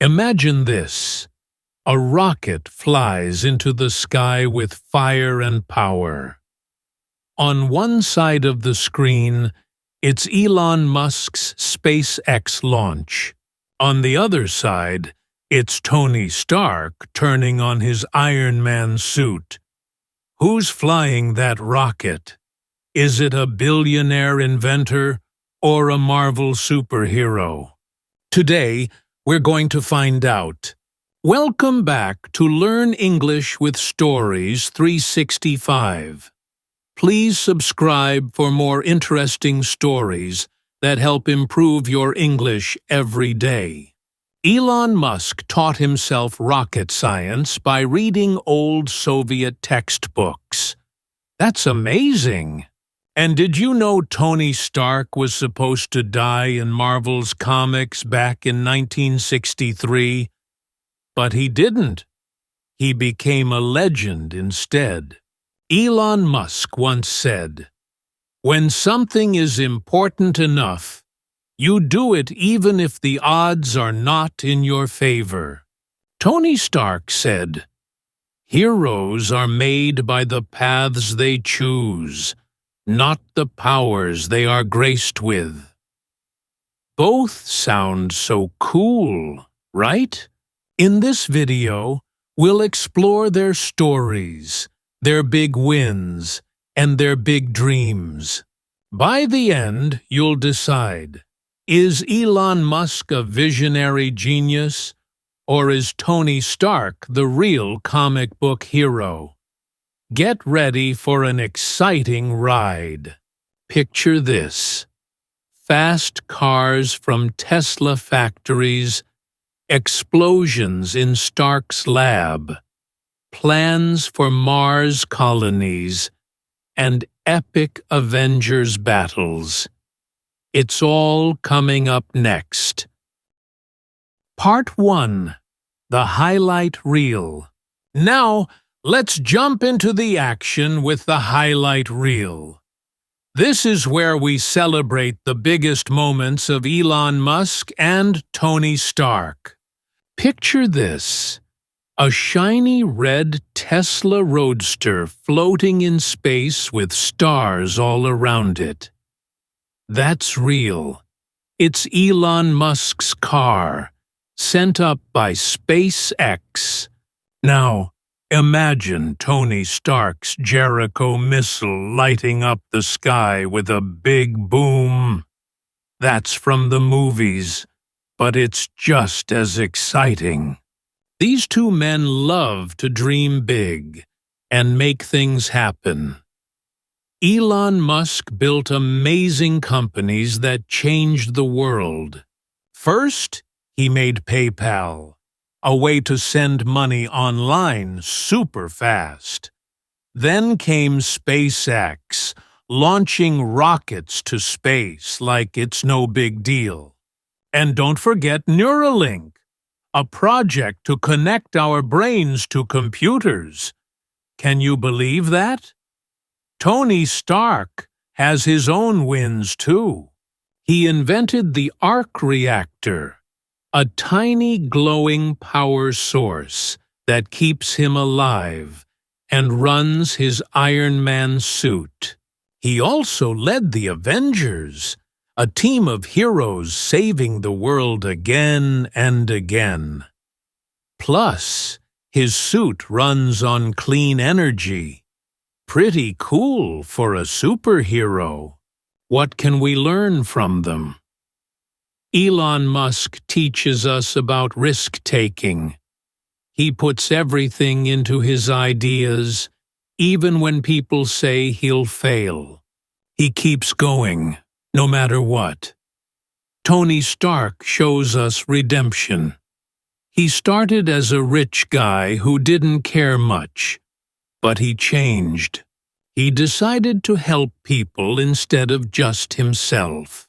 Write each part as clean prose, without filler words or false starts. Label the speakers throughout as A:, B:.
A: Imagine this. A rocket flies into the sky with fire and power. On one side of the screen, it's Elon Musk's SpaceX launch. On the other side, it's Tony Stark turning on his Iron Man suit. Who's flying that rocket? Is it a billionaire inventor or a Marvel superhero? Today, we're going to find out. Welcome back to Learn English with Stories 365. Please subscribe for more interesting stories that help improve your English every day. Elon Musk taught himself rocket science by reading old Soviet textbooks. That's amazing! And did you know Tony Stark was supposed to die in Marvel's comics back in 1963? But he didn't. He became a legend instead. Elon Musk once said, "When something is important enough, you do it even if the odds are not in your favor." Tony Stark said, "Heroes are made by the paths they choose, not the powers they are graced with." Both sound so cool, right? In this video, we'll explore their stories, their big wins, and their big dreams. By the end, you'll decide, is Elon Musk a visionary genius, or is Tony Stark the real comic book hero? Get ready for an exciting ride. Picture this: fast cars from Tesla factories, explosions in Stark's lab, plans for Mars colonies, and epic Avengers battles. It's all coming up next. Part 1. The Highlight Reel. Now, let's jump into the action with the highlight reel. This is where we celebrate the biggest moments of Elon Musk and Tony Stark. Picture this: a shiny red Tesla Roadster floating in space with stars all around it. That's real. It's Elon Musk's car, sent up by SpaceX. Now, imagine Tony Stark's Jericho missile lighting up the sky with a big boom. That's from the movies, but it's just as exciting. These two men love to dream big and make things happen. Elon Musk built amazing companies that changed the world. First, he made PayPal, a way to send money online super fast. Then came SpaceX, launching rockets to space like it's no big deal. And don't forget Neuralink, a project to connect our brains to computers. Can you believe that? Tony Stark has his own wins too. He invented the arc reactor, a tiny glowing power source that keeps him alive and runs his Iron Man suit. He also led the Avengers, a team of heroes saving the world again and again. Plus, his suit runs on clean energy. Pretty cool for a superhero. What can we learn from them? Elon Musk teaches us about risk-taking. He puts everything into his ideas, even when people say he'll fail. He keeps going, no matter what. Tony Stark shows us redemption. He started as a rich guy who didn't care much, but he changed. He decided to help people instead of just himself.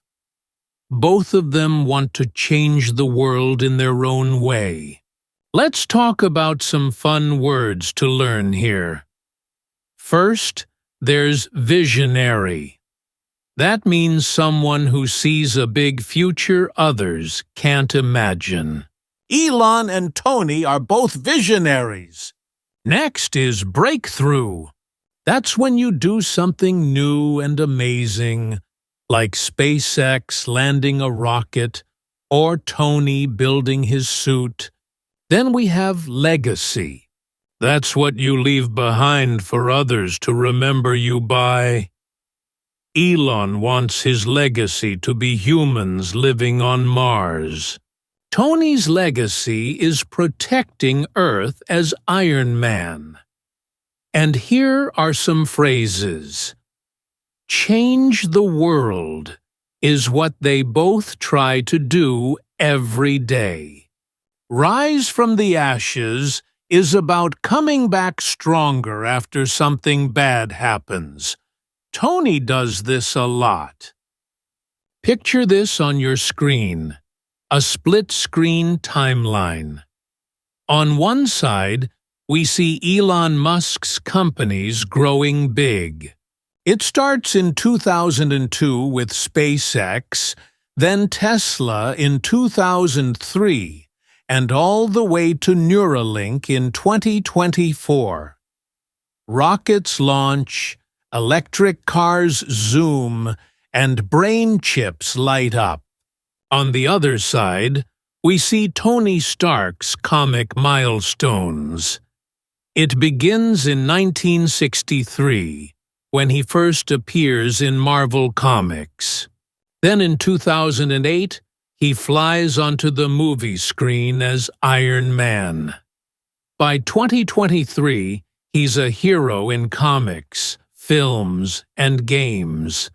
A: Both of them want to change the world in their own way. Let's talk about some fun words to learn here. First, there's visionary. That means someone who sees a big future others can't imagine.
B: Elon and Tony are both visionaries.
A: Next is breakthrough. That's when you do something new and amazing, like SpaceX landing a rocket or Tony building his suit. Then we have legacy. That's what you leave behind for others to remember you by. Elon wants his legacy to be humans living on Mars. Tony's legacy is protecting Earth as Iron Man. And here are some phrases. Change the world is what they both try to do every day. Rise from the ashes is about coming back stronger after something bad happens. Tony does this a lot. Picture this on your screen, a split-screen timeline. On one side, we see Elon Musk's companies growing big. It starts in 2002 with SpaceX, then Tesla in 2003, and all the way to Neuralink in 2024. Rockets launch, electric cars zoom, and brain chips light up. On the other side, we see Tony Stark's comic milestones. It begins in 1963, when he first appears in Marvel Comics. Then in 2008, he flies onto the movie screen as Iron Man. By 2023, he's a hero in comics, films, and games.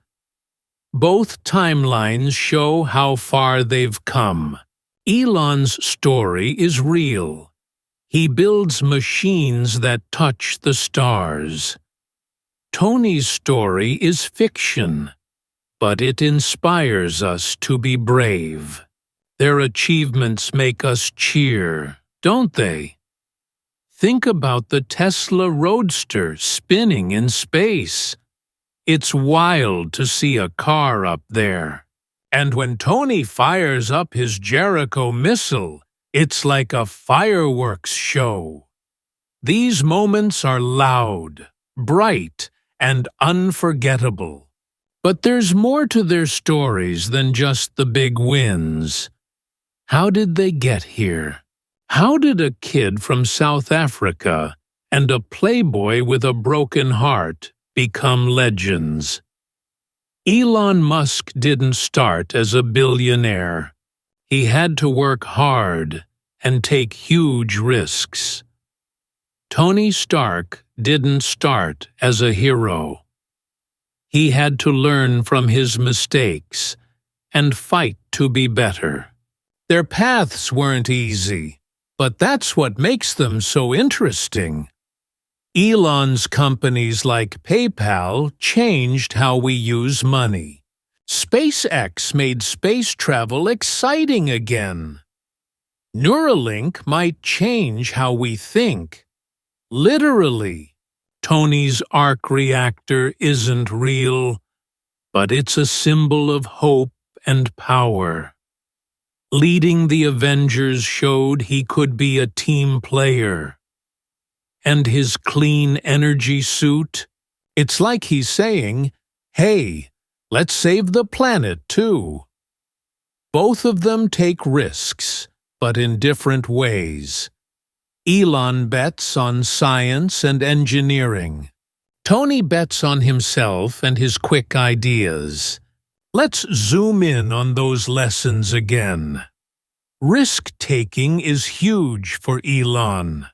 A: Both timelines show how far they've come. Elon's story is real. He builds machines that touch the stars. Tony's story is fiction, but it inspires us to be brave. Their achievements make us cheer, don't they? Think about the Tesla Roadster spinning in space. It's wild to see a car up there. And when Tony fires up his Jericho missile, it's like a fireworks show. These moments are loud, bright, and unforgettable. But there's more to their stories than just the big wins. How did they get here? How did a kid from South Africa and a playboy with a broken heart become legends? Elon Musk didn't start as a billionaire. He had to work hard and take huge risks. Tony Stark didn't start as a hero. He had to learn from his mistakes and fight to be better. Their paths weren't easy, but that's what makes them so interesting. Elon's companies like PayPal changed how we use money. SpaceX made space travel exciting again. Neuralink might change how we think. Literally, Tony's arc reactor isn't real, but it's a symbol of hope and power. Leading the Avengers showed he could be a team player. And his clean energy suit, it's like he's saying, hey, let's save the planet too. Both of them take risks, but in different ways. Elon bets on science and engineering. Tony bets on himself and his quick ideas. Let's zoom in on those lessons again. Risk-taking is huge for Elon.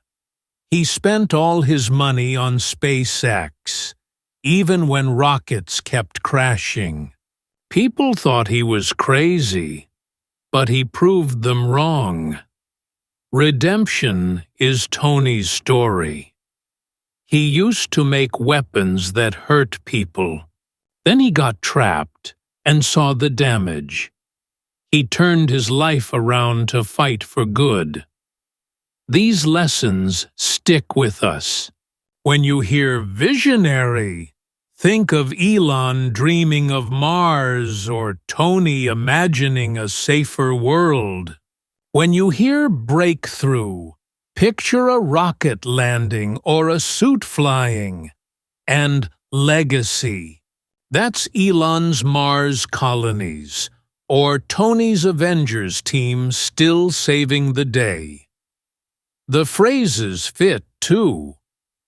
A: He spent all his money on SpaceX, even when rockets kept crashing. People thought he was crazy, but he proved them wrong. Redemption is Tony's story. He used to make weapons that hurt people. Then he got trapped and saw the damage. He turned his life around to fight for good. These lessons stick with us. When you hear visionary, think of Elon dreaming of Mars or Tony imagining a safer world. When you hear breakthrough, picture a rocket landing or a suit flying. And legacy. That's Elon's Mars colonies, or Tony's Avengers team still saving the day. The phrases fit, too.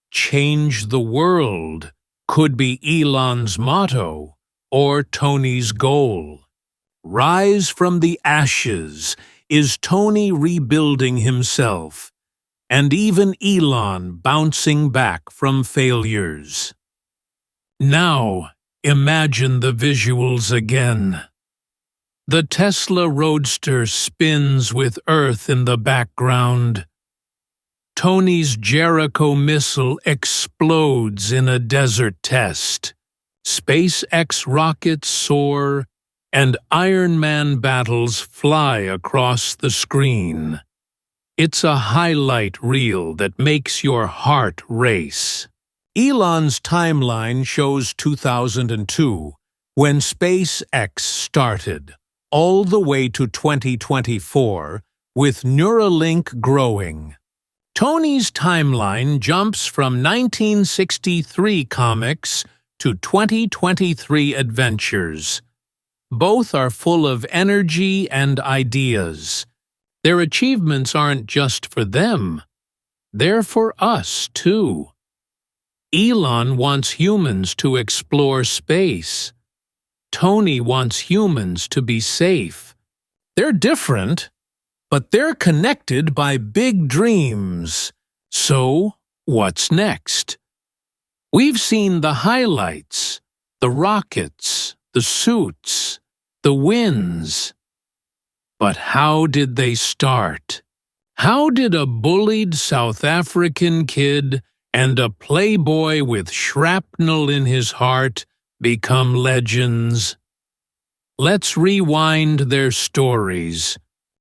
A: Change the world could be Elon's motto, or Tony's goal. Rise from the ashes is Tony rebuilding himself, and even Elon bouncing back from failures. Now, imagine the visuals again. The Tesla Roadster spins with Earth in the background. Tony's Jericho missile explodes in a desert test. SpaceX rockets soar, and Iron Man battles fly across the screen. It's a highlight reel that makes your heart race. Elon's timeline shows 2002, when SpaceX started, all the way to 2024, with Neuralink growing. Tony's timeline jumps from 1963 comics to 2023 adventures. Both are full of energy and ideas. Their achievements aren't just for them. They're for us, too. Elon wants humans to explore space. Tony wants humans to be safe. They're different, but they're connected by big dreams. So, what's next? We've seen the highlights, the rockets, the suits, the wins. But how did they start? How did a bullied South African kid and a playboy with shrapnel in his heart become legends? Let's rewind their stories.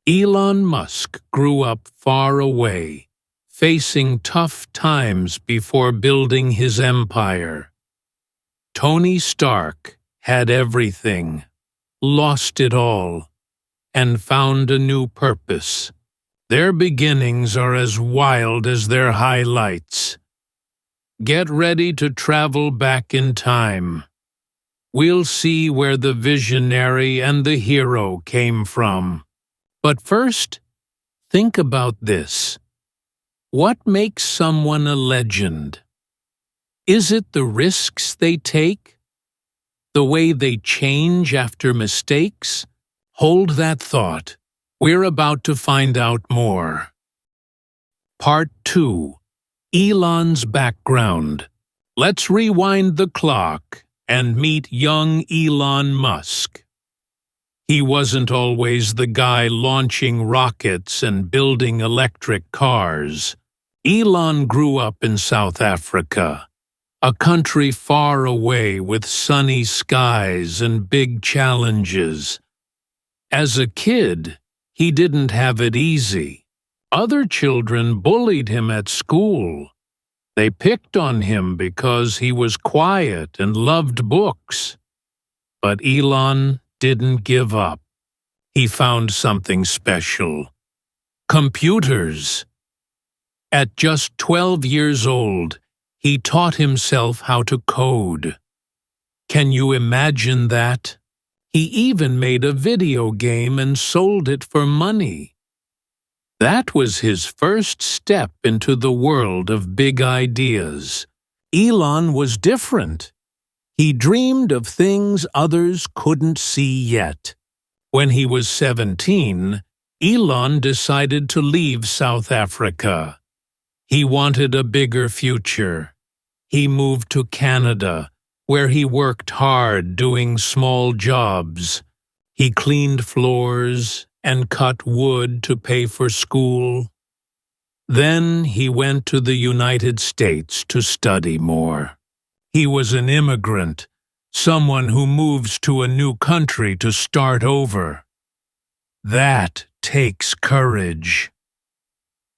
A: Elon Musk grew up far away, facing tough times before building his empire. Tony Stark had everything, lost it all, and found a new purpose. Their beginnings are as wild as their highlights. Get ready to travel back in time. We'll see where the visionary and the hero came from. But first, think about this. What makes someone a legend? Is it the risks they take? The way they change after mistakes? Hold that thought. We're about to find out more. Part 2. Elon's background. Let's rewind the clock and meet young Elon Musk. He wasn't always the guy launching rockets and building electric cars. Elon grew up in South Africa, a country far away with sunny skies and big challenges. As a kid, he didn't have it easy. Other children bullied him at school. They picked on him because he was quiet and loved books. But Elon didn't give up. He found something special. Computers. At just 12 years old, he taught himself how to code. Can you imagine that? He even made a video game and sold it for money. That was his first step into the world of big ideas. Elon was different. He dreamed of things others couldn't see yet. When he was 17, Elon decided to leave South Africa. He wanted a bigger future. He moved to Canada, where he worked hard doing small jobs. He cleaned floors and cut wood to pay for school. Then he went to the United States to study more. He was an immigrant, someone who moves to a new country to start over. That takes courage.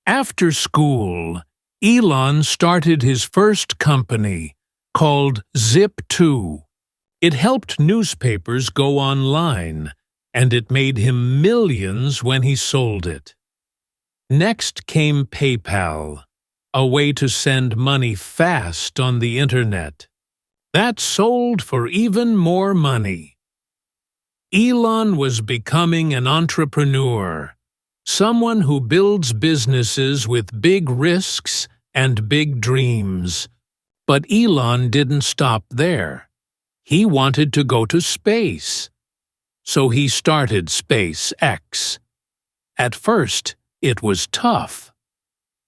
A: After school, Elon started his first company, called Zip2. It helped newspapers go online, and it made him millions when he sold it. Next came PayPal, a way to send money fast on the internet. That sold for even more money. Elon was becoming an entrepreneur, someone who builds businesses with big risks and big dreams. But Elon didn't stop there. He wanted to go to space. So he started SpaceX. At first, it was tough.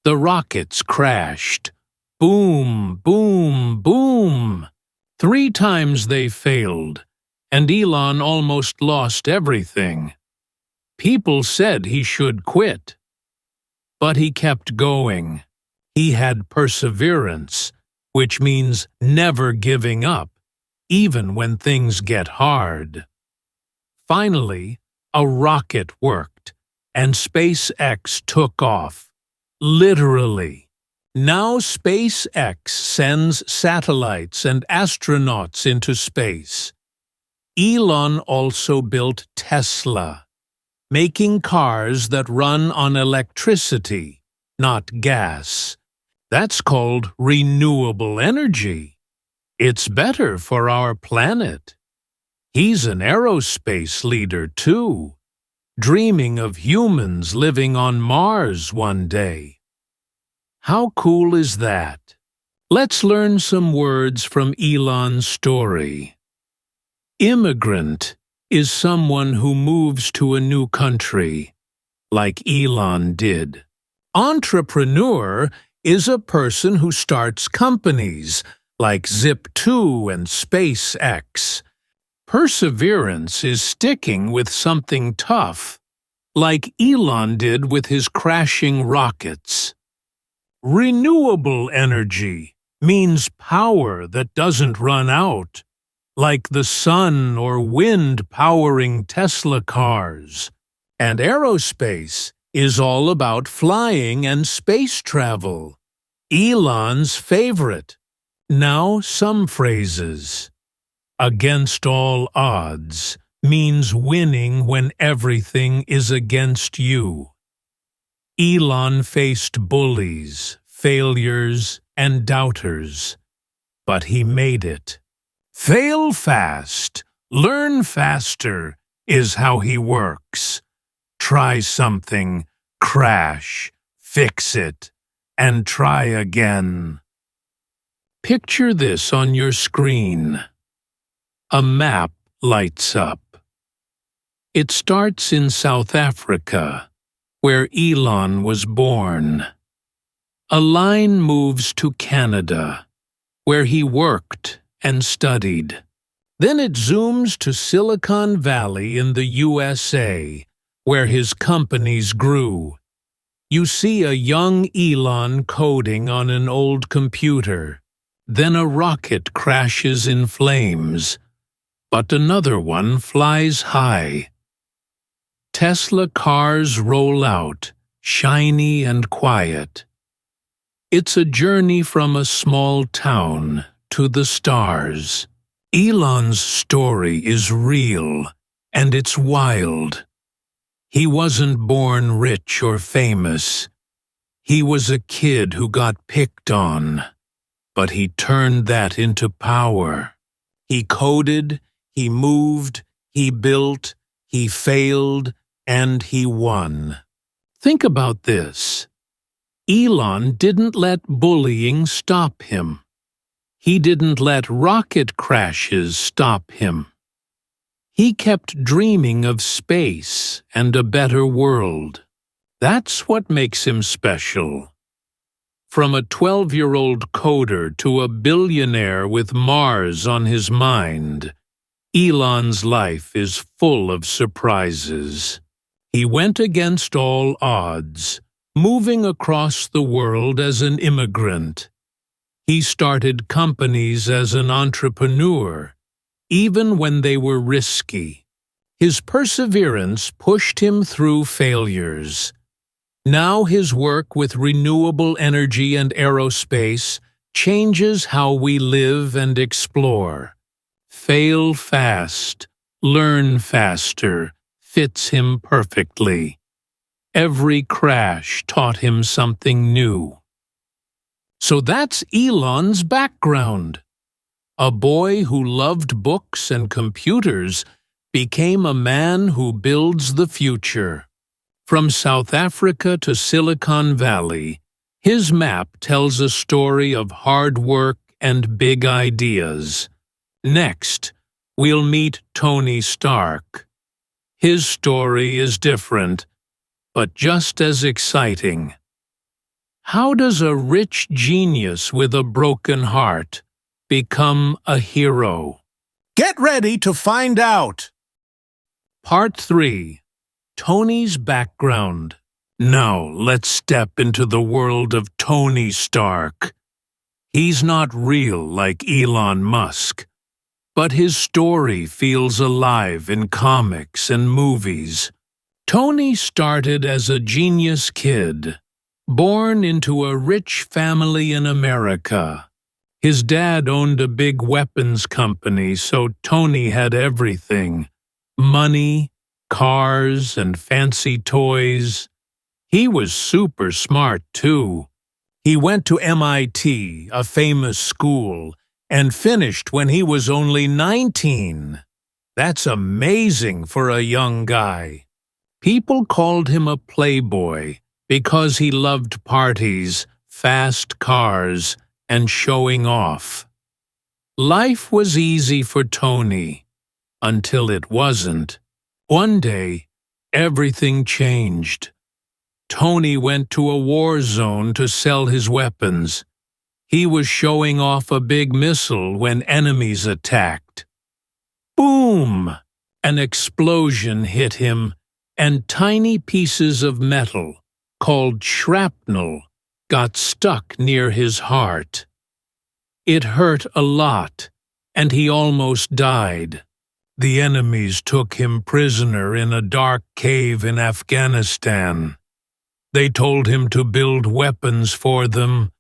A: The rockets crashed. Boom, boom, boom. 3 times they failed, and Elon almost lost everything. People said he should quit. But he kept going. He had perseverance, which means never giving up, even when things get hard. Finally, a rocket worked, and SpaceX took off. Literally. Now SpaceX sends satellites and astronauts into space. Elon also built Tesla, making cars that run on electricity, not gas. That's called renewable energy. It's better for our planet. He's an aerospace leader, too, dreaming of humans living on Mars one day. How cool is that? Let's learn some words from Elon's story. Immigrant is someone who moves to a new country, like Elon did. Entrepreneur is a person who starts companies, like Zip2 and SpaceX. Perseverance is sticking with something tough, like Elon did with his crashing rockets. Renewable energy means power that doesn't run out, like the sun or wind powering Tesla cars. And aerospace is all about flying and space travel. Elon's favorite. Now some phrases. Against all odds means winning when everything is against you. Elon faced bullies, failures, and doubters, but he made it. Fail fast, learn faster is how he works. Try something, crash, fix it, and try again. Picture this on your screen. A map lights up. It starts in South Africa, where Elon was born. A line moves to Canada, where he worked and studied. Then it zooms to Silicon Valley in the USA, where his companies grew. You see a young Elon coding on an old computer. Then a rocket crashes in flames, but another one flies high. Tesla cars roll out, shiny and quiet. It's a journey from a small town to the stars. Elon's story is real, and it's wild. He wasn't born rich or famous. He was a kid who got picked on, but he turned that into power. He coded, he moved, he built, he failed, and he won. Think about this. Elon didn't let bullying stop him. He didn't let rocket crashes stop him. He kept dreaming of space and a better world. That's what makes him special. From a 12-year-old coder to a billionaire with Mars on his mind, Elon's life is full of surprises. He went against all odds, moving across the world as an immigrant. He started companies as an entrepreneur, even when they were risky. His perseverance pushed him through failures. Now his work with renewable energy and aerospace changes how we live and explore. Fail fast, learn faster, fits him perfectly. Every crash taught him something new. So that's Elon's background. A boy who loved books and computers became a man who builds the future. From South Africa to Silicon Valley, his map tells a story of hard work and big ideas. Next, we'll meet Tony Stark. His story is different, but just as exciting. How does a rich genius with a broken heart become a hero?
B: Get ready to find out.
A: Part 3. Tony's background. Now let's step into the world of Tony Stark. He's not real like Elon Musk, but his story feels alive in comics and movies. Tony started as a genius kid, born into a rich family in America. His dad owned a big weapons company, so Tony had everything: money, cars, and fancy toys. He was super smart, too. He went to MIT, a famous school, and finished when he was only 19. That's amazing for a young guy. People called him a playboy because he loved parties, fast cars, and showing off. Life was easy for Tony, until it wasn't. One day, everything changed. Tony went to a war zone to sell his weapons. He was showing off a big missile when enemies attacked. Boom! An explosion hit him, and tiny pieces of metal, called shrapnel, got stuck near his heart. It hurt a lot, and he almost died. The enemies took him prisoner in a dark cave in Afghanistan. They told him to build weapons for them,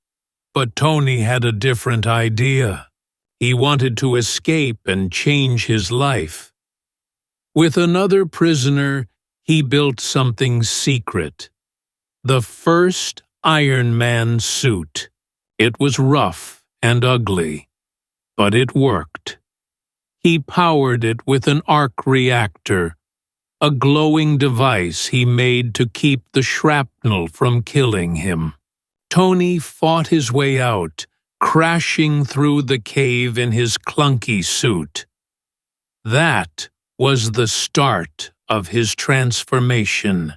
A: but Tony had a different idea. He wanted to escape and change his life. With another prisoner, he built something secret: the first Iron Man suit. It was rough and ugly, but it worked. He powered it with an arc reactor, a glowing device he made to keep the shrapnel from killing him. Tony fought his way out, crashing through the cave in his clunky suit. That was the start of his transformation.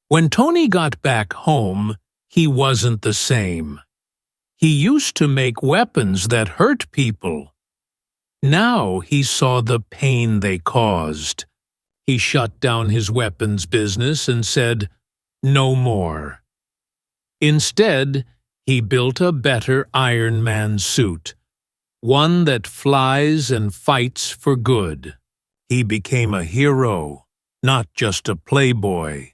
A: When Tony got back home, he wasn't the same. He used to make weapons that hurt people. Now he saw the pain they caused. He shut down his weapons business and said, "No more." Instead, he built a better Iron Man suit, one that flies and fights for good. He became a hero, not just a playboy.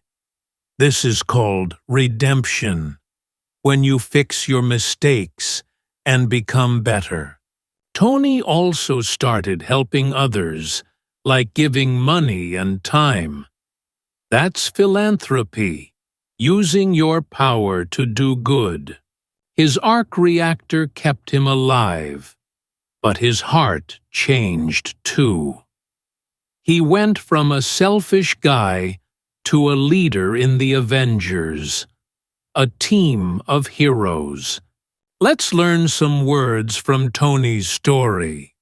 A: This is called redemption, when you fix your mistakes and become better. Tony also started helping others, like giving money and time. That's philanthropy, using your power to do good. His arc reactor kept him alive, but his heart changed too. He went from a selfish guy to a leader in the Avengers, a team of heroes. Let's learn some words from Tony's story.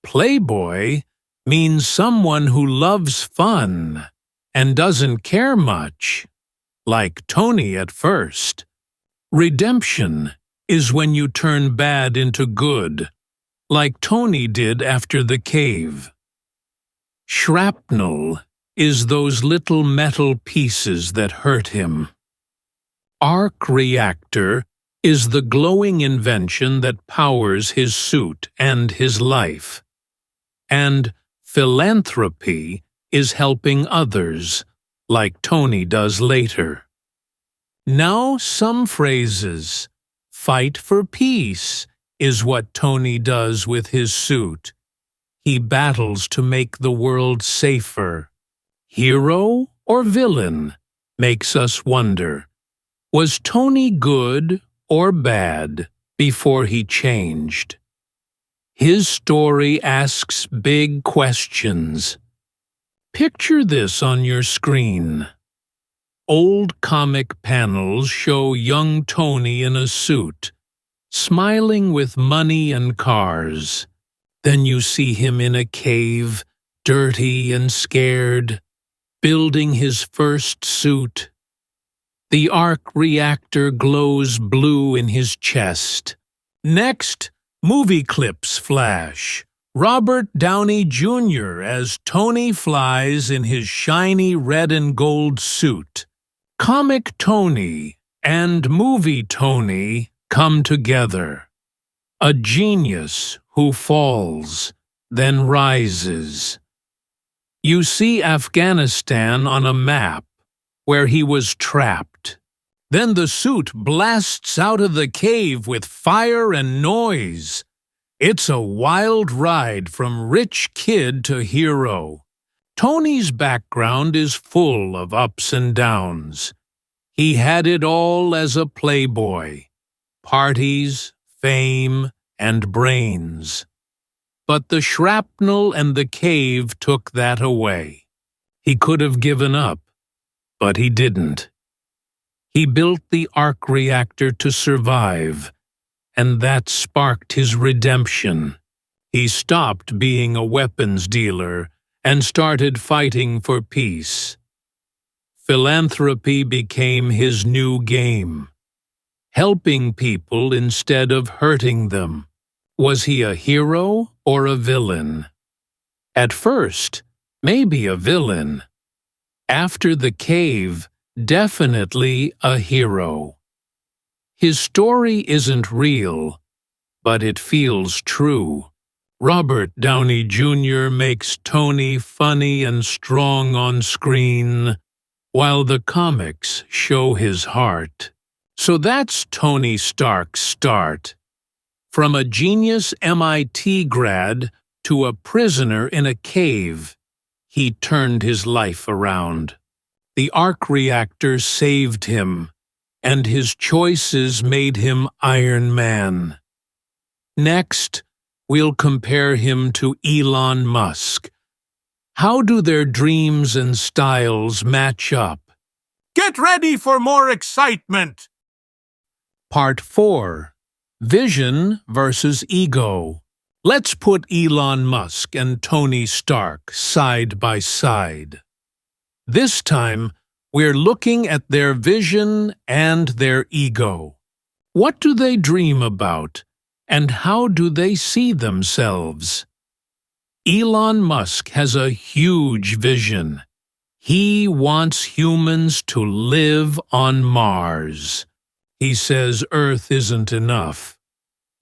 A: Playboy means someone who loves fun and doesn't care much, like Tony at first. Redemption is when you turn bad into good, like Tony did after the cave. Shrapnel is those little metal pieces that hurt him. Arc reactor is the glowing invention that powers his suit and his life. And philanthropy is helping others, like Tony does later. Now some phrases. Fight for peace is what Tony does with his suit. He battles to make the world safer. Hero or villain? makes us wonder, was Tony good or bad before he changed? His story asks big questions. Picture this on your screen. Old comic panels show young Tony in a suit, smiling with money and cars. Then you see him in a cave, dirty and scared, building his first suit. The arc reactor glows blue in his chest. Next, movie clips flash. Robert Downey Jr. as Tony flies in his shiny red and gold suit. Comic Tony and movie Tony come together. A genius who falls, then rises. You see Afghanistan on a map, where he was trapped. Then the suit blasts out of the cave with fire and noise. It's a wild ride from rich kid to hero. Tony's background is full of ups and downs. He had it all as a playboy: parties, fame, and brains. But the shrapnel and the cave took that away. He could have given up, but he didn't. He built the arc reactor to survive, and that sparked his redemption. He stopped being a weapons dealer and started fighting for peace. Philanthropy became his new game, helping people instead of hurting them. Was he a hero or a villain? At first, maybe a villain. After the cave, definitely a hero. His story isn't real, but it feels true. Robert Downey Jr. makes Tony funny and strong on screen, while the comics show his heart. So that's Tony Stark's start. From a genius MIT grad to a prisoner in a cave, he turned his life around. The arc reactor saved him, and his choices made him Iron Man. Next, we'll compare him to Elon Musk. How do their dreams and styles match up?
B: Get ready for more excitement!
A: Part 4. Vision versus Ego. Let's put Elon Musk and Tony Stark side by side. This time, we're looking at their vision and their ego. What do they dream about, and how do they see themselves? Elon Musk has a huge vision. He wants humans to live on Mars. He says Earth isn't enough.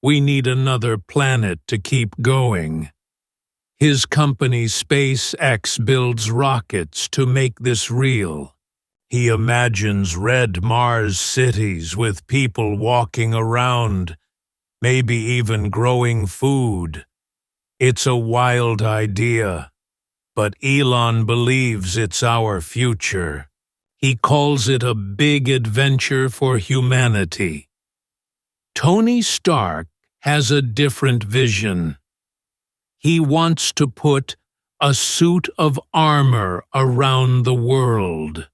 A: We need another planet to keep going. His company SpaceX builds rockets to make this real. He imagines red Mars cities with people walking around, maybe even growing food. It's a wild idea, but Elon believes it's our future. He calls it a big adventure for humanity. Tony Stark has a different vision. He wants to put a suit of armor around the world.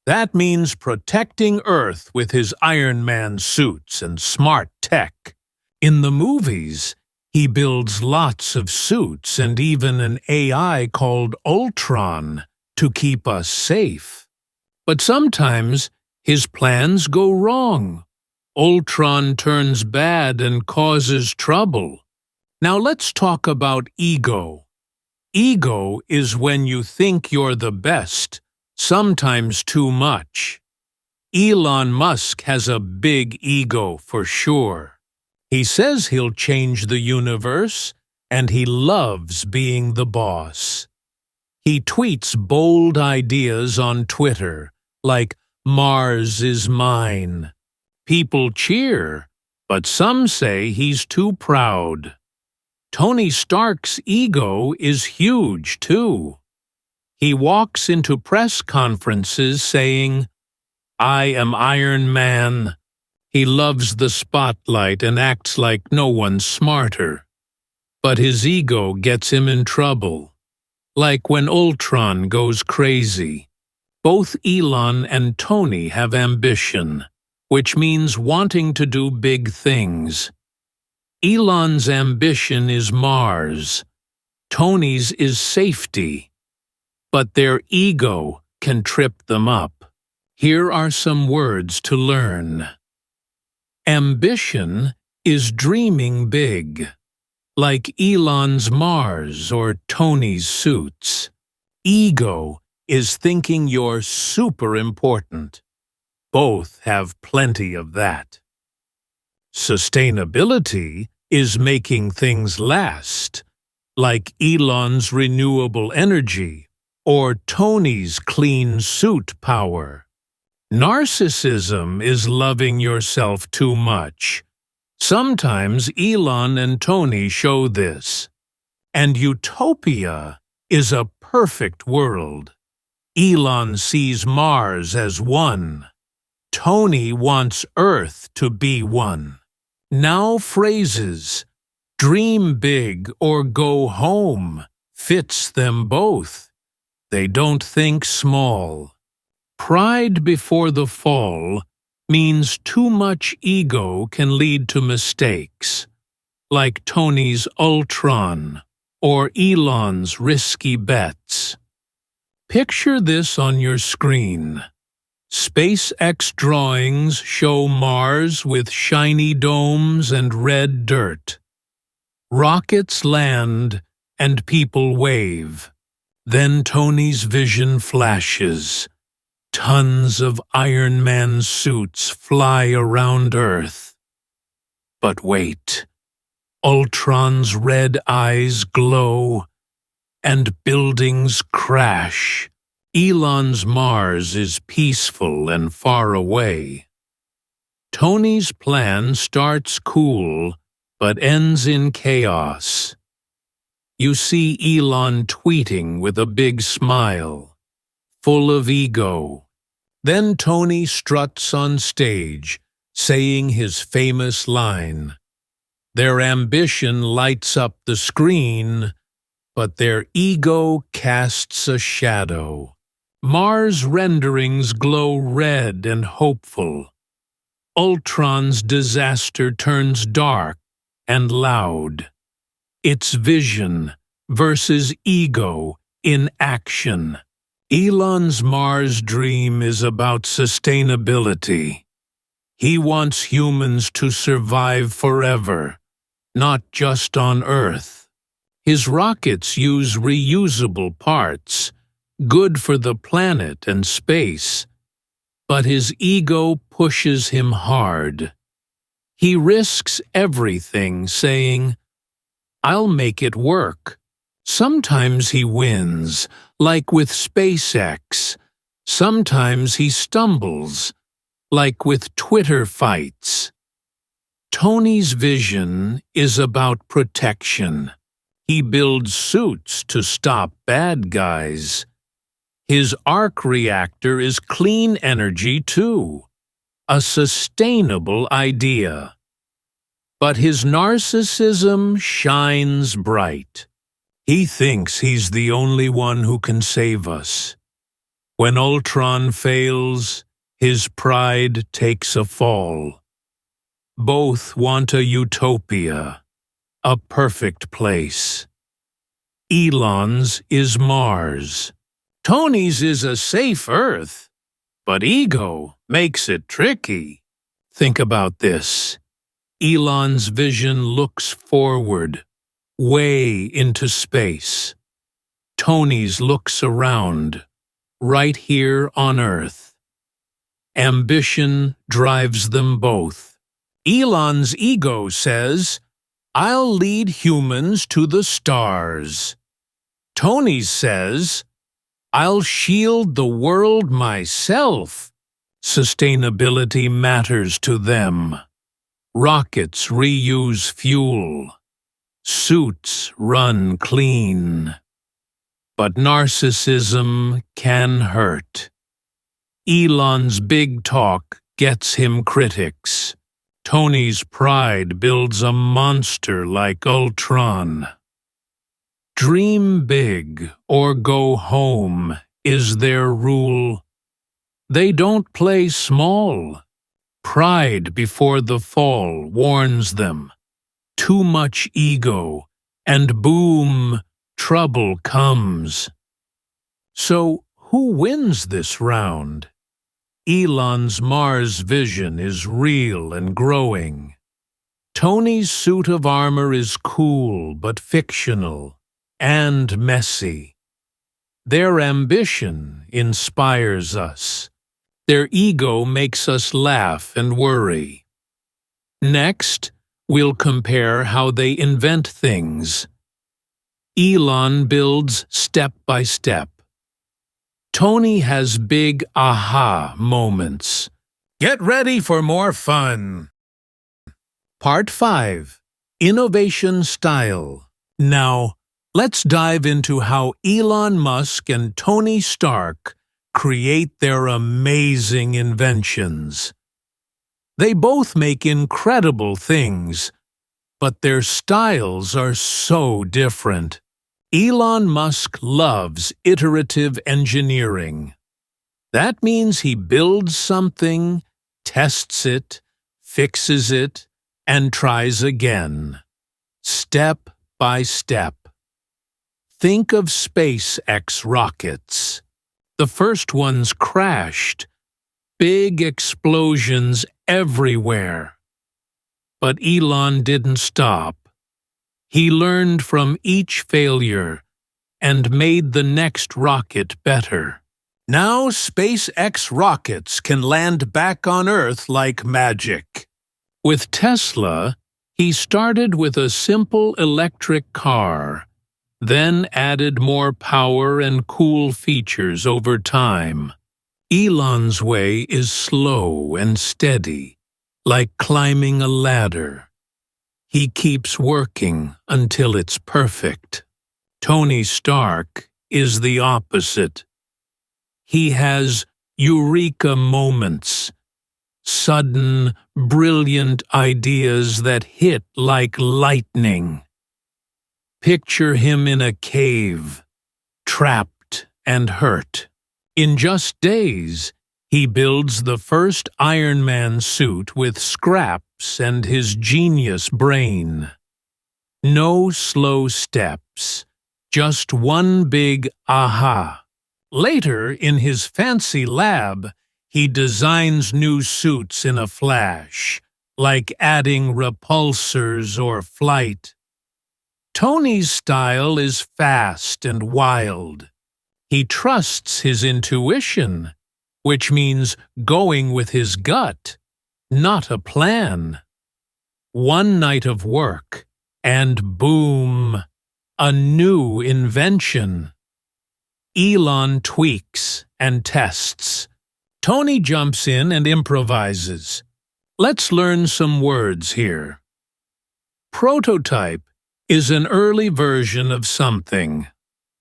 A: That means protecting Earth with his Iron Man suits and smart tech. In the movies, he builds lots of suits and even an AI called Ultron to keep us safe. But sometimes his plans go wrong. Ultron turns bad and causes trouble. Now let's talk about ego. Ego is when you think you're the best, sometimes too much. Elon Musk has a big ego for sure. He says he'll change the universe, and he loves being the boss. He tweets bold ideas on Twitter, like "Mars is mine." People cheer, but some say he's too proud. Tony Stark's ego is huge, too. He walks into press conferences saying, I am Iron Man. He loves the spotlight and acts like no one's smarter. But his ego gets him in trouble. Like when Ultron goes crazy. Both Elon and Tony have ambition, which means wanting to do big things. Elon's ambition is Mars. Tony's is safety. But their ego can trip them up. Here are some words to learn. Ambition is dreaming big, like Elon's Mars or Tony's suits. Ego is thinking you're super important. Both have plenty of that. Sustainability is making things last, like Elon's renewable energy or Tony's clean suit power. Narcissism is loving yourself too much. Sometimes Elon and Tony show this. And utopia is a perfect world. Elon sees Mars as one. Tony wants Earth to be one. Now phrases, dream big or go home, fits them both. They don't think small. Pride before the fall means too much ego can lead to mistakes, like Tony's Ultron or Elon's risky bets. Picture this on your screen. SpaceX drawings show Mars with shiny domes and red dirt. Rockets land and people wave. Then Tony's vision flashes. Tons of Iron Man suits fly around Earth. But wait, Ultron's red eyes glow, and buildings crash. Elon's Mars is peaceful and far away. Tony's plan starts cool, but ends in chaos. You see Elon tweeting with a big smile, full of ego. Then Tony struts on stage, saying his famous line. Their ambition lights up the screen, but their ego casts a shadow. Mars renderings glow red and hopeful. Ultron's disaster turns dark and loud. It's vision versus ego in action. Elon's Mars dream is about sustainability. He wants humans to survive forever, not just on Earth. His rockets use reusable parts, good for the planet and space, but his ego pushes him hard. He risks everything, saying, "I'll make it work." Sometimes he wins, like with SpaceX. Sometimes he stumbles, like with Twitter fights. Tony's vision is about protection. He builds suits to stop bad guys. His arc reactor is clean energy too, a sustainable idea. But his narcissism shines bright. He thinks he's the only one who can save us. When Ultron fails, his pride takes a fall. Both want a utopia, a perfect place. Elon's is Mars. Tony's is a safe Earth, but ego makes it tricky. Think about this. Elon's vision looks forward, way into space. Tony's looks around, right here on Earth. Ambition drives them both. Elon's ego says, "I'll lead humans to the stars." Tony's says, "I'll shield the world myself." Sustainability matters to them. Rockets reuse fuel. Suits run clean. But narcissism can hurt. Elon's big talk gets him critics. Tony's pride builds a monster like Ultron. Dream big or go home is their rule. They don't play small. Pride before the fall warns them. Too much ego, and boom, trouble comes. So, who wins this round? Elon's Mars vision is real and growing. Tony's suit of armor is cool but fictional and messy. Their ambition inspires us. Their ego makes us laugh and worry. Next, we'll compare how they invent things. Elon builds step by step. Tony has big aha moments.
B: Get ready for more fun.
A: Part 5. Innovation Style. Now, let's dive into how Elon Musk and Tony Stark create their amazing inventions. They both make incredible things, but their styles are so different. Elon Musk loves iterative engineering. That means he builds something, tests it, fixes it, and tries again, step by step. Think of SpaceX rockets. The first ones crashed, big explosions everywhere. But Elon didn't stop. He learned from each failure and made the next rocket better.
B: Now SpaceX rockets can land back on Earth like magic.
A: With Tesla, he started with a simple electric car, then added more power and cool features over time. Elon's way is slow and steady, like climbing a ladder. He keeps working until it's perfect. Tony Stark is the opposite. He has eureka moments, sudden, brilliant ideas that hit like lightning. Picture him in a cave, trapped and hurt. In just days, he builds the first Iron Man suit with scraps and his genius brain. No slow steps, just one big aha. Later, in his fancy lab, he designs new suits in a flash, like adding repulsors or flight. Tony's style is fast and wild. He trusts his intuition, which means going with his gut, not a plan. One night of work, and boom, a new invention. Elon tweaks and tests. Tony jumps in and improvises. Let's learn some words here. Prototype is an early version of something,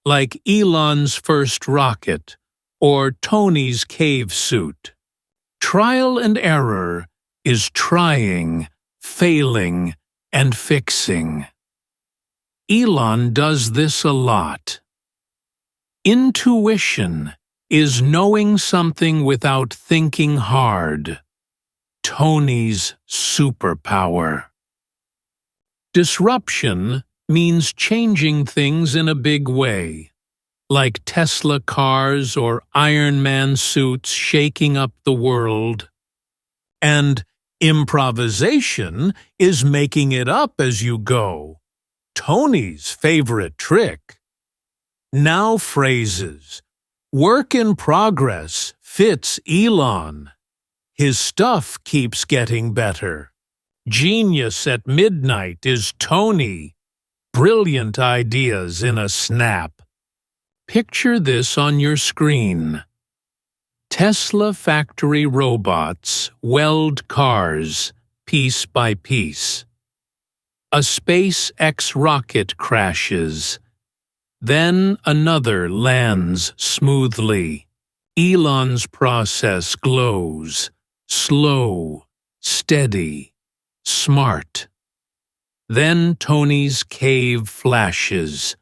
A: like Elon's first rocket or Tony's cave suit. Trial and error is trying, failing, and fixing. Elon does this a lot. Intuition is knowing something without thinking hard. Tony's superpower. Disruption means changing things in a big way, like Tesla cars or Iron Man suits shaking up the world. And improvisation is making it up as you go. Tony's favorite trick. Now phrases. Work in progress fits Elon. His stuff keeps getting better. Genius at midnight is Tony. Brilliant ideas in a snap. Picture this on your screen. Tesla factory robots weld cars piece by piece. A SpaceX rocket crashes. Then another lands smoothly. Elon's process glows, slow, steady, smart. Then Tony's cave flashes.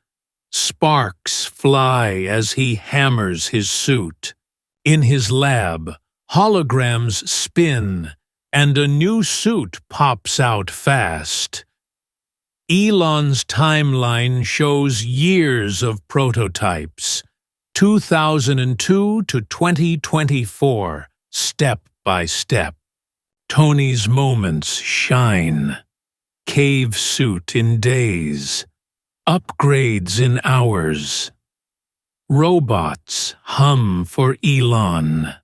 A: Sparks fly as he hammers his suit. In his lab, holograms spin, and a new suit pops out fast. Elon's timeline shows years of prototypes, 2002 to 2024, step by step. Tony's moments shine. Cave suit in days, upgrades in hours. Robots hum for Elon.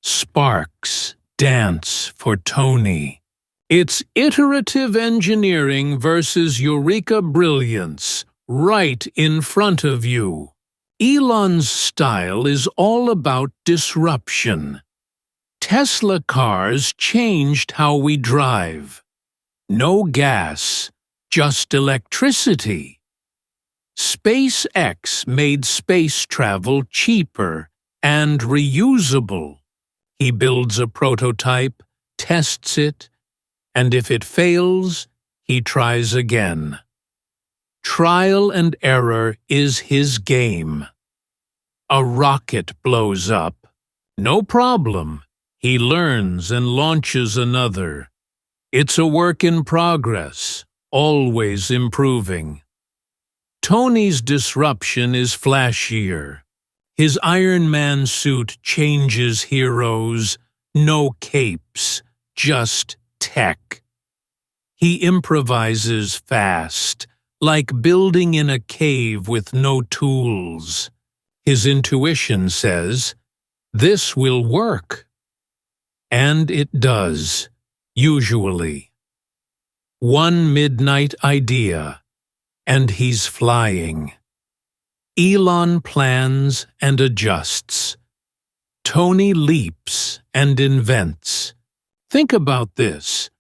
A: Sparks dance for Tony. It's iterative engineering versus eureka brilliance, right in front of you. Elon's style is all about disruption. Tesla cars changed how we drive. No gas, just electricity. SpaceX made space travel cheaper and reusable. He builds a prototype, tests it, and if it fails, he tries again. Trial and error is his game. A rocket blows up. No problem. He learns and launches another. It's a work in progress, always improving. Tony's disruption is flashier. His Iron Man suit changes heroes, no capes, just tech. He improvises fast, like building in a cave with no tools. His intuition says, "This will work." And it does, usually. One midnight idea, and he's flying. Elon plans and adjusts. Tony leaps and invents. Think about this.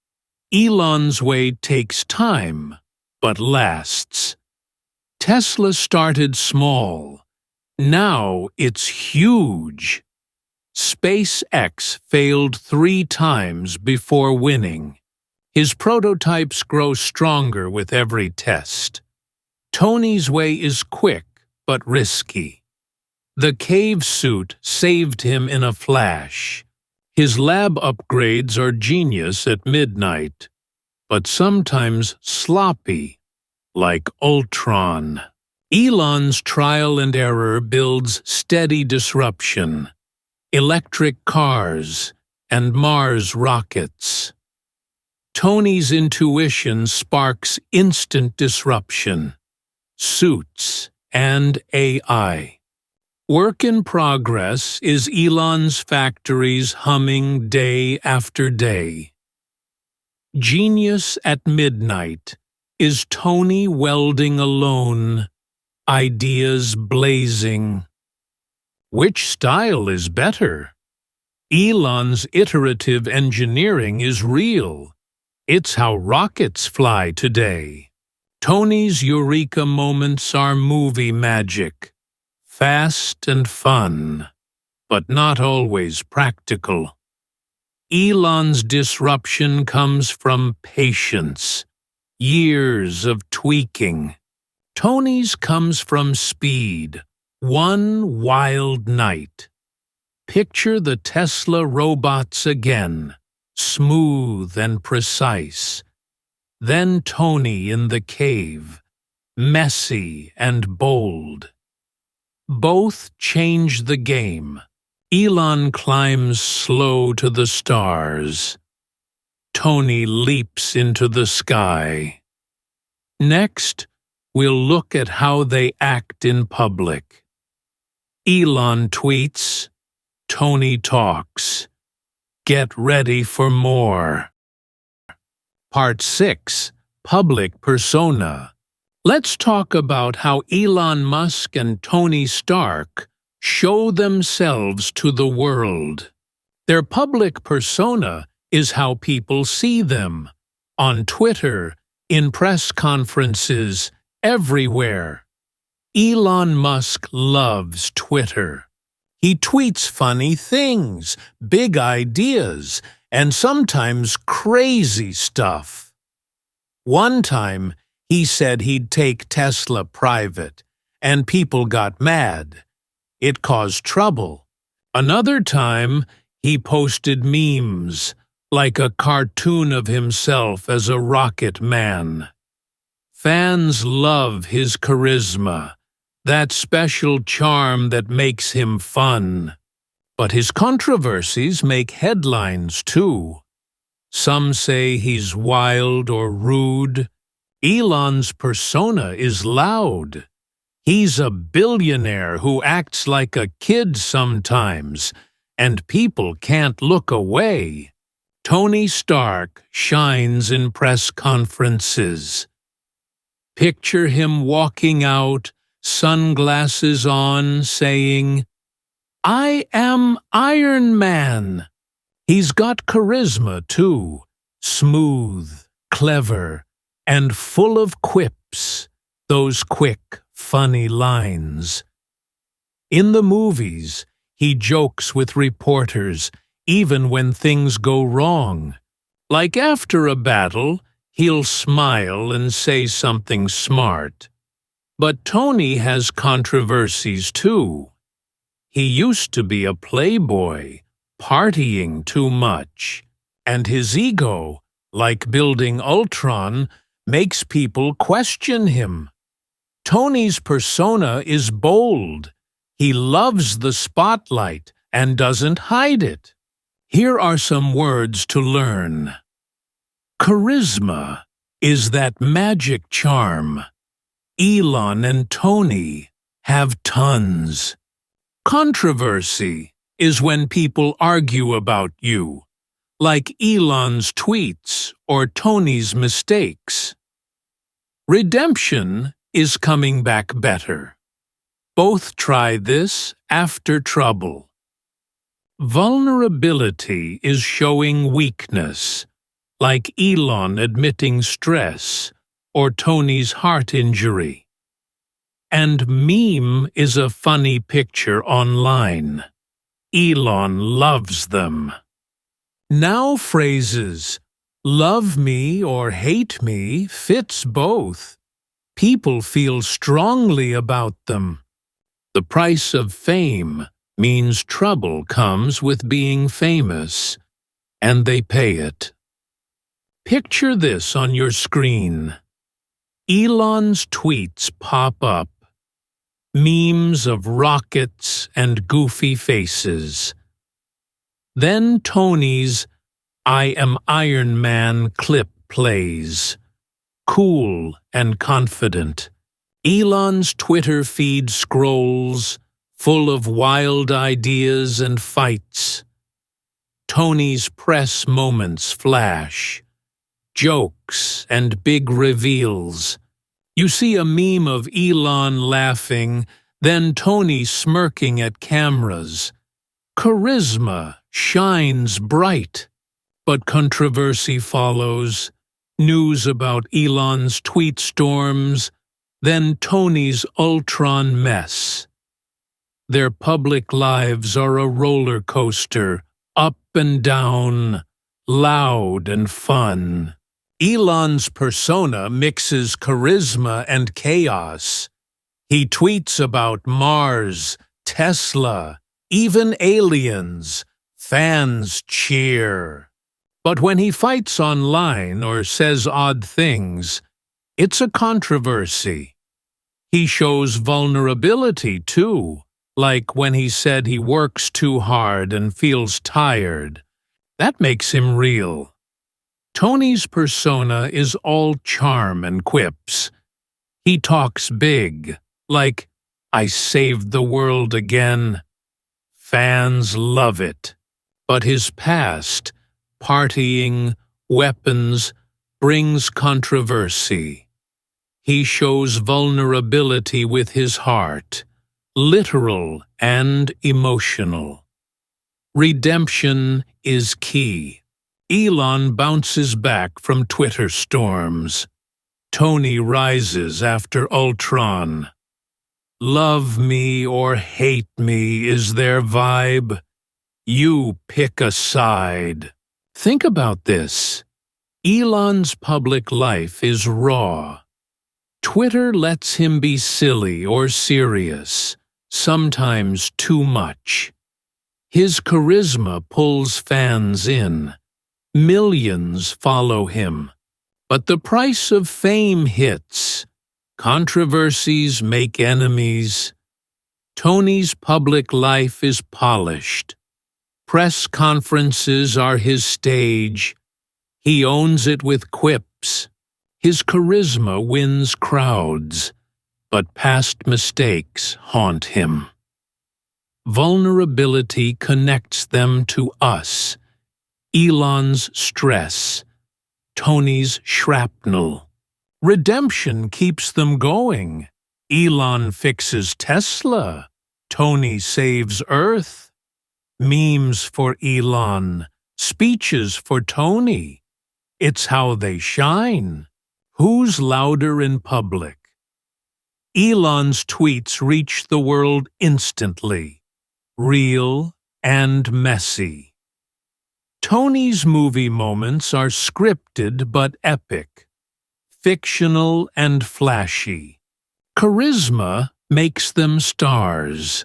A: Elon's way takes time, but lasts. Tesla started small. Now it's huge. SpaceX failed 3 times before winning. His prototypes grow stronger with every test. Tony's way is quick but risky. The cave suit saved him in a flash. His lab upgrades are genius at midnight, but sometimes sloppy, like Ultron. Elon's trial and error builds steady disruption. Electric cars and Mars rockets. Tony's intuition sparks instant disruption. Suits and AI. Work in progress is Elon's factories humming day after day. Genius at midnight is Tony welding alone, ideas blazing. Which style is better? Elon's iterative engineering is real. It's how rockets fly today. Tony's eureka moments are movie magic. Fast and fun, but not always practical. Elon's disruption comes from patience, years of tweaking. Tony's comes from speed, one wild night. Picture the Tesla robots again, smooth and precise. Then Tony in the cave, messy and bold. Both change the game. Elon climbs slow to the stars. Tony leaps into the sky. Next, we'll look at how they act in public. Elon tweets, Tony talks. Get ready for more. Part 6. Public Persona. Let's talk about how Elon Musk and Tony Stark show themselves to the world. Their public persona is how people see them. On Twitter, in press conferences, everywhere. Elon Musk loves Twitter.
B: He tweets funny things, big ideas, and sometimes crazy stuff. One time, he said he'd take Tesla private, and people got mad. It caused trouble. Another time, he posted memes, like a cartoon of himself as a rocket man. Fans love his charisma, that special charm that makes him fun. But his controversies make headlines too. Some say he's wild or rude. Elon's persona is loud. He's a billionaire who acts like a kid sometimes, and people can't look away. Tony Stark shines in press conferences. Picture him walking out, sunglasses on, saying, "I am Iron Man." He's got charisma, too, smooth, clever, and full of quips, those quick, funny lines. In the movies, he jokes with reporters, even when things go wrong. Like after a battle, he'll smile and say something smart. But Tony has controversies too. He used to be a playboy, partying too much, and his ego, like building Ultron, makes people question him. Tony's persona is bold. He loves the spotlight and doesn't hide it. Here are some words to learn. Charisma is that magic charm. Elon and Tony have tons. Controversy is when people argue about you, like Elon's tweets or Tony's mistakes. Redemption is coming back better. Both try this after trouble. Vulnerability is showing weakness, like Elon admitting stress or Tony's heart injury. And meme is a funny picture online. Elon loves them. Now phrases, love me or hate me, fits both. People feel strongly about them. The price of fame means trouble comes with being famous, and they pay it. Picture this on your screen. Elon's tweets pop up. Memes of rockets and goofy faces. Then Tony's "I am Iron Man" clip plays. Cool and confident. Elon's Twitter feed scrolls, full of wild ideas and fights. Tony's press moments flash. Jokes and big reveals. You see a meme of Elon laughing, then Tony smirking at cameras. Charisma shines bright. But controversy follows. News about Elon's tweet storms, then Tony's Ultron mess. Their public lives are a roller coaster, up and down, loud and fun. Elon's persona mixes charisma and chaos. He tweets about Mars, Tesla, even aliens. Fans cheer. But when he fights online or says odd things, it's a controversy. He shows vulnerability too, like when he said he works too hard and feels tired. That makes him real. Tony's persona is all charm and quips. He talks big, like, "I saved the world again." Fans love it. But his past, partying, weapons, brings controversy. He shows vulnerability with his heart, literal and emotional. Redemption is key. Elon bounces back from Twitter storms. Tony rises after Ultron.
A: Love me or hate me is their vibe. You pick a side. Think about this. Elon's public life is raw. Twitter lets him be silly or serious, sometimes too much. His charisma pulls fans in. Millions follow him. But the price of fame hits. Controversies make enemies. Tony's public life is polished. Press conferences are his stage. He owns it with quips. His charisma wins crowds, but past mistakes haunt him. Vulnerability connects them to us. Elon's stress, Tony's shrapnel. Redemption keeps them going. Elon fixes Tesla. Tony saves Earth. Memes for Elon, speeches for Tony. It's how they shine. Who's louder in public? Elon's tweets reach the world instantly, real and messy. Tony's movie moments are scripted but epic, fictional and flashy. Charisma makes them stars.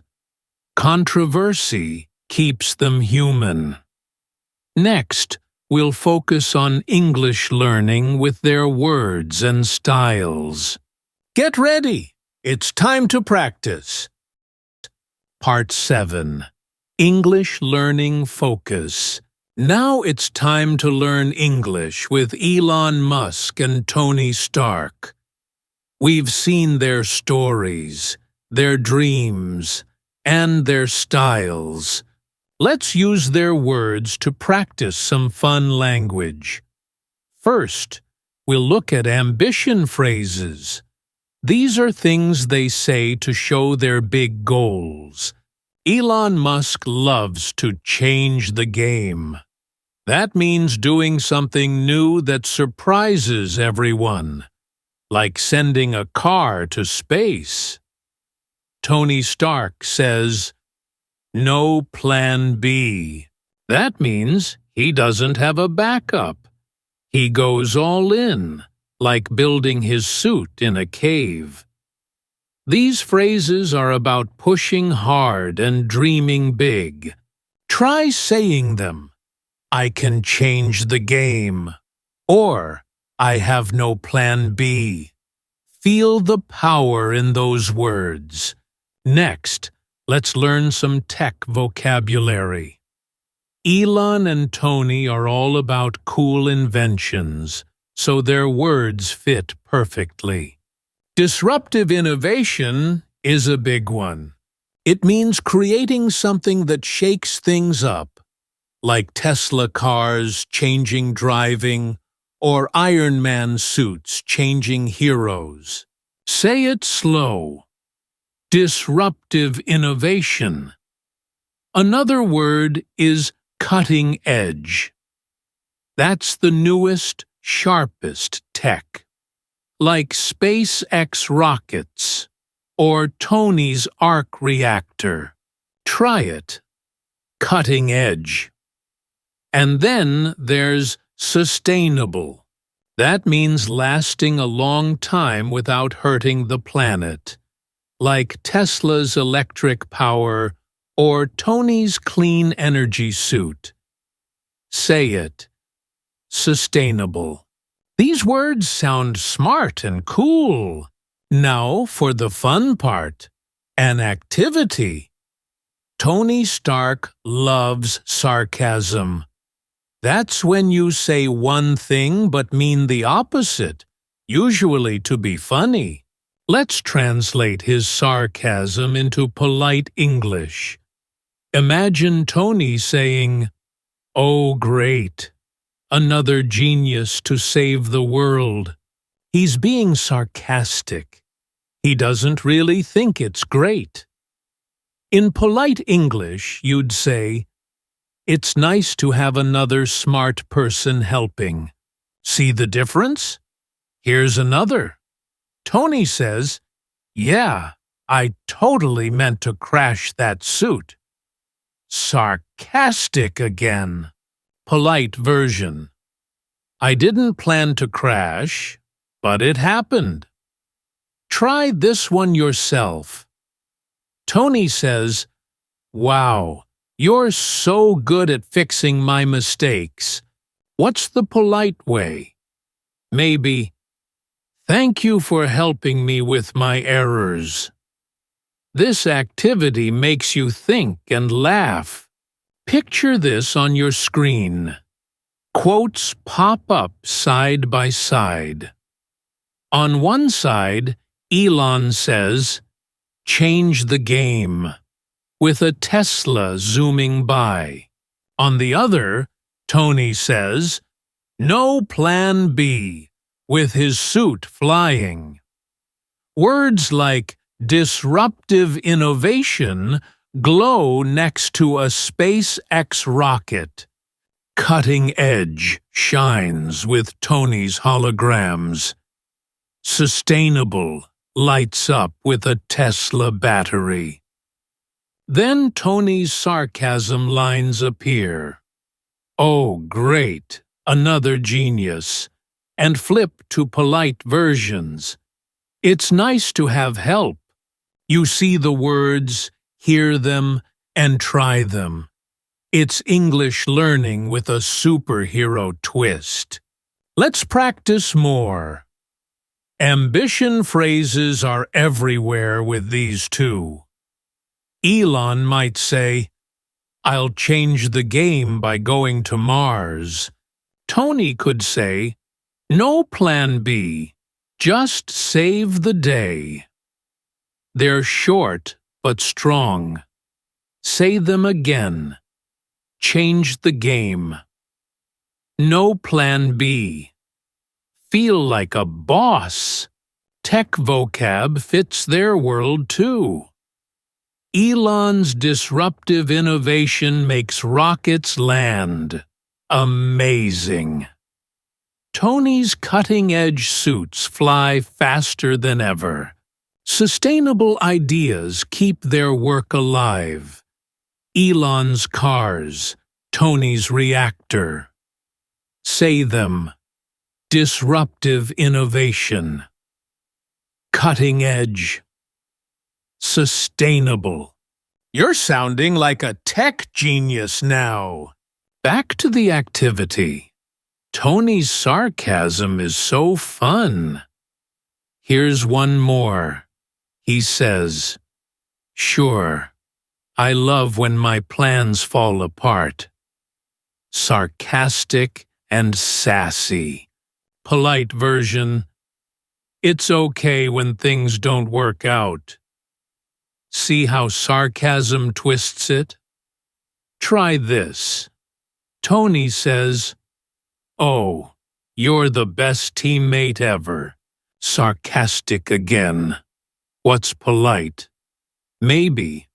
A: Controversy keeps them human. Next, we'll focus on English learning with their words and styles. Get ready! It's time to practice. Part 7. English Learning Focus. Now it's time to learn English with Elon Musk and Tony Stark. We've seen their stories, their dreams, and their styles. Let's use their words to practice some fun language. First, we'll look at ambition phrases. These are things they say to show their big goals. Elon Musk loves to change the game. That means doing something new that surprises everyone, like sending a car to space. Tony Stark says, "No plan B." That means he doesn't have a backup. He goes all in, like building his suit in a cave. These phrases are about pushing hard and dreaming big. Try saying them. I can change the game. Or, I have no plan B. Feel the power in those words. Next, let's learn some tech vocabulary. Elon and Tony are all about cool inventions, so their words fit perfectly. Disruptive innovation is a big one. It means creating something that shakes things up, like Tesla cars changing driving, or Iron Man suits changing heroes. Say it slow. Disruptive innovation. Another word is cutting edge. That's the newest, sharpest tech, like SpaceX rockets or Tony's arc reactor. Try it. Cutting edge. And then there's sustainable. That means lasting a long time without hurting the planet, like Tesla's electric power or Tony's clean energy suit. Say it. Sustainable. These words sound smart and cool. Now for the fun part, an activity. Tony Stark loves sarcasm. That's when you say one thing but mean the opposite, usually to be funny. Let's translate his sarcasm into polite English. Imagine Tony saying, "Oh, great. Another genius to save the world." He's being sarcastic. He doesn't really think it's great. In polite English, you'd say, "It's nice to have another smart person helping." See the difference? Here's another. Tony says, "Yeah,
B: I totally meant to crash that suit. Sarcastic again. Polite version. I didn't plan to crash, but it happened. Try this one yourself. Tony says, "Wow, you're so good at fixing my mistakes. What's the polite way?" Maybe, "Thank you for helping me with my errors." This activity makes you think and laugh. Picture this on your screen. Quotes pop up side by side. On one side, Elon says, "Change the game," with a Tesla zooming by. On the other, Tony says, "No plan B," with his suit flying. Words like disruptive innovation glow next to a SpaceX rocket. Cutting edge shines with Tony's holograms. Sustainable lights up with a Tesla battery. Then Tony's sarcasm lines appear. "Oh, great, another genius," and flip to polite versions. It's nice to have help. You see the words, hear them, and try them. It's English learning with a superhero twist. Let's practice more. Ambition phrases are everywhere with these two. Elon might say, "I'll change the game by going to Mars." Tony could say, "No plan B, just save the day." They're short but strong. Say them again. Change the game. No plan B. Feel like a boss. Tech vocab fits their world too. Elon's disruptive innovation makes rockets land. Amazing. Tony's cutting-edge suits fly faster than ever. Sustainable ideas keep their work alive. Elon's cars, Tony's reactor. Say them. Disruptive innovation. Cutting edge. Sustainable. You're sounding like a tech genius now. Back to the activity. Tony's sarcasm is so fun. Here's one more. He says, "Sure, I love when my plans fall apart." Sarcastic and sassy. Polite version. It's okay when things don't work out. See how sarcasm twists it? Try this. Tony says, "Oh, you're the best teammate ever." Sarcastic again. What's polite? Maybe,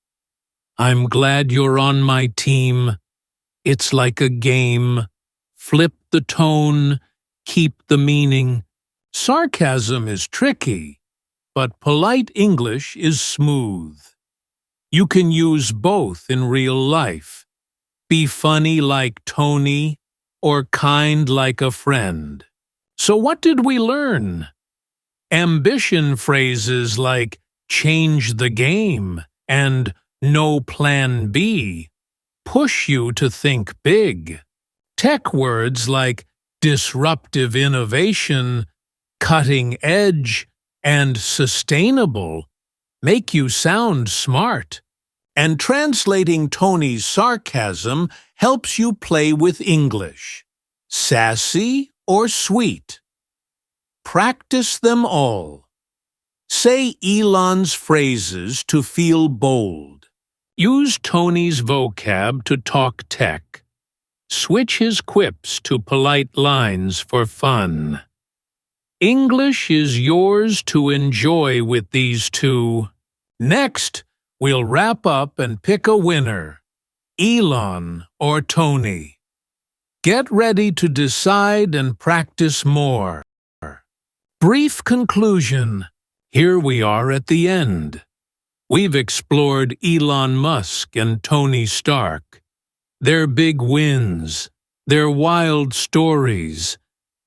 B: "I'm glad you're on my team. It's like a game. Flip the tone, keep the meaning." Sarcasm is tricky, but polite English is smooth. You can use both in real life. Be funny like Tony or kind like a friend. So what did we learn? Ambition phrases like "change the game" and "no plan B" push you to think big. Tech words like disruptive innovation, cutting edge, and sustainable make you sound smart. And translating Tony's sarcasm helps you play with English. Sassy or sweet? Practice them all. Say Elon's phrases to feel bold. Use Tony's vocab to talk tech. Switch his quips to polite lines for fun. English is yours to enjoy with these two. Next, we'll wrap up and pick a winner, Elon or Tony. Get ready to decide and practice more. Brief conclusion. Here we are at the end.
A: We've explored Elon Musk and Tony Stark, their big wins, their wild stories,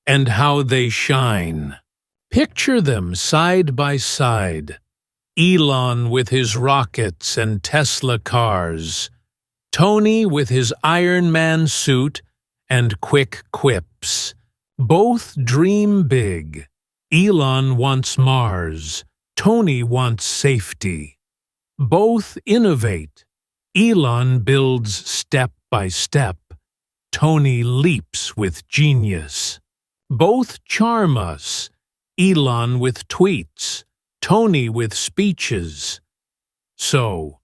A: and how they shine. Picture them side by side. Elon with his rockets and Tesla cars, Tony with his Iron Man suit and quick quips. Both dream big. Elon wants Mars, Tony wants safety. Both innovate. Elon builds step by step. Tony leaps with genius. Both charm us. Elon with tweets, Tony with speeches. So,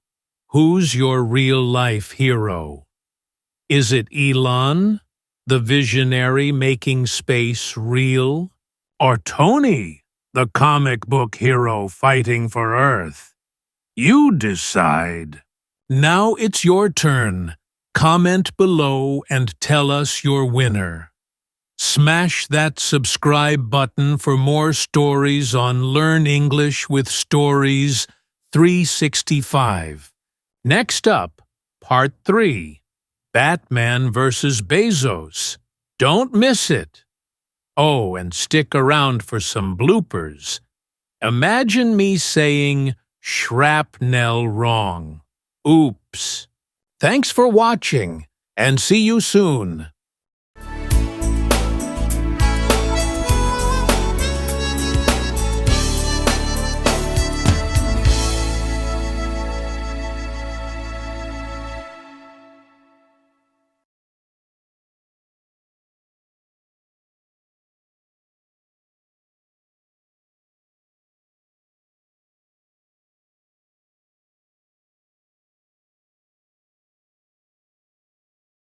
A: who's your real-life hero? Is it Elon, the visionary making space real? Or Tony, the comic book hero fighting for Earth? You decide. Now it's your turn. Comment below and tell us your winner. Smash that subscribe button for more stories on Learn English with Stories 365. Next up, Part 3, Batman vs. Bezos. Don't miss it. Oh, and stick around for some bloopers. Imagine me saying shrapnel wrong. Oops. Thanks for watching, and see you soon.